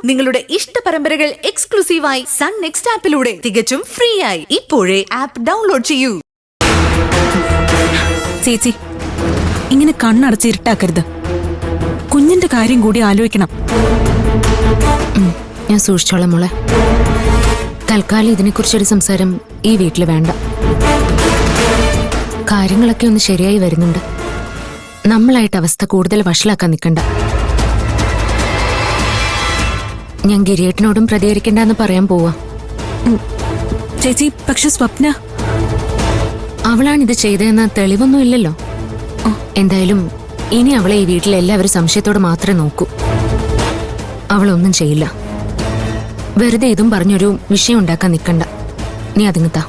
നിങ്ങളുടെ ഇഷ്ട പരമ്പരകൾ എക്സ്ക്ലൂസീവായി സൺ നെക്സ്റ്റ് ആപ്പിലൂടെ തികച്ചും ഫ്രീ ആയി ഇപ്പോഴേ ആപ്പ് ഡൗൺലോഡ് ചെയ്യൂ. ചേച്ചി, ഇങ്ങനെ കണ്ണടച്ച് ഇരുട്ടാക്കരുത്. കുഞ്ഞിന്റെ കാര്യം കൂടി ആലോചിക്കണം. ഞാൻ സൂക്ഷിച്ചോളാം മോളെ. തൽക്കാലം ഇതിനെക്കുറിച്ചൊരു സംസാരം ഈ വീട്ടിൽ വേണ്ട. കാര്യങ്ങളൊക്കെ ഒന്ന് ശരിയായി വരുന്നുണ്ട്. നമ്മളായിട്ട് അവസ്ഥ കൂടുതൽ വഷളാക്കാൻ നിൽക്കണ്ട. ഞാൻ ഗിരിയേട്ടനോടും പ്രതികരിക്കണ്ടെന്ന് പറയാൻ പോവാ. ചേച്ചി, പക്ഷെ സ്വപ്ന അവളാണിത് ചെയ്തതെന്ന തെളിവൊന്നും ഇല്ലല്ലോ. എന്തായാലും ഇനി അവളെ ഈ വീട്ടിലെ എല്ലാവരും സംശയത്തോടെ മാത്രമേ നോക്കൂ. അവളൊന്നും ചെയ്യില്ല. വെറുതെ ഇതും പറഞ്ഞൊരു വിഷയം ഉണ്ടാക്കാൻ നിൽക്കണ്ട. നീ അതിങ്ങത്താ.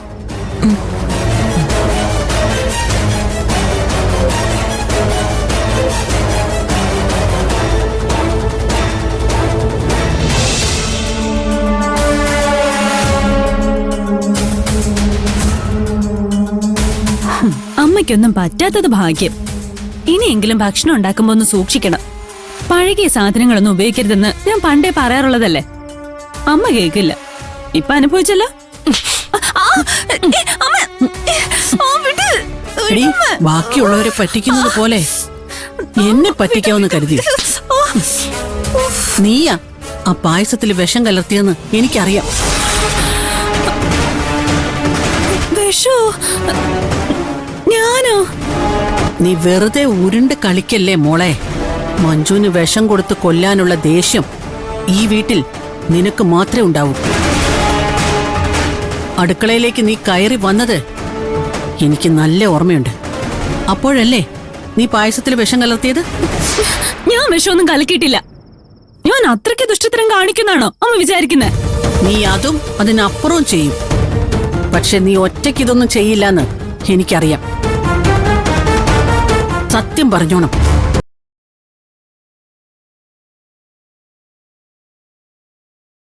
അമ്മയ്ക്കൊന്നും പറ്റാത്തത് ഭാഗ്യം. ഇനിയെങ്കിലും ഭക്ഷണം ഉണ്ടാക്കുമ്പോ ഒന്ന് സൂക്ഷിക്കണം. പഴകിയ സാധനങ്ങളൊന്നും ഉപയോഗിക്കരുതെന്ന് ഞാൻ പണ്ടേ പറയാറുള്ളതല്ലേ. അമ്മ കേൾക്കില്ല. ഇപ്പൊ അനുഭവിച്ചല്ലോ. ബാക്കിയുള്ളവരെ പറ്റിക്കുന്നത് പോലെ എന്നെ പറ്റിക്കാവെന്ന് കരുതി. നീയാ ആ പായസത്തിൽ വിഷം കലർത്തിയെന്ന് എനിക്കറിയാം. വിഷോ? ഞാനോ? നീ വെറുതെ ഉരുണ്ട് കളിക്കല്ലേ മോളെ. മഞ്ജുവിന് വിഷം കൊടുത്ത് കൊല്ലാനുള്ള ദേഷ്യം ഈ വീട്ടിൽ നിനക്ക് മാത്രമേ ഉണ്ടാവൂ. അടുക്കളയിലേക്ക് നീ കയറി വന്നത് എനിക്ക് നല്ല ഓർമ്മയുണ്ട്. അപ്പോഴല്ലേ നീ പായസത്തിൽ വിഷം കലർത്തിയത്? ഞാൻ വിഷമൊന്നും കലക്കിയിട്ടില്ല. ഞാൻ അത്രയ്ക്ക് ദുഷ്ടത്തരം കാണിക്കുന്നാണോ അമ്മ വിചാരിക്കുന്നത്? നീ അതും അതിനപ്പുറവും ചെയ്യും. പക്ഷെ നീ ഒറ്റയ്ക്ക് ഇതൊന്നും ചെയ്യില്ലെന്ന് എനിക്കറിയാം. സത്യം പറഞ്ഞോണം.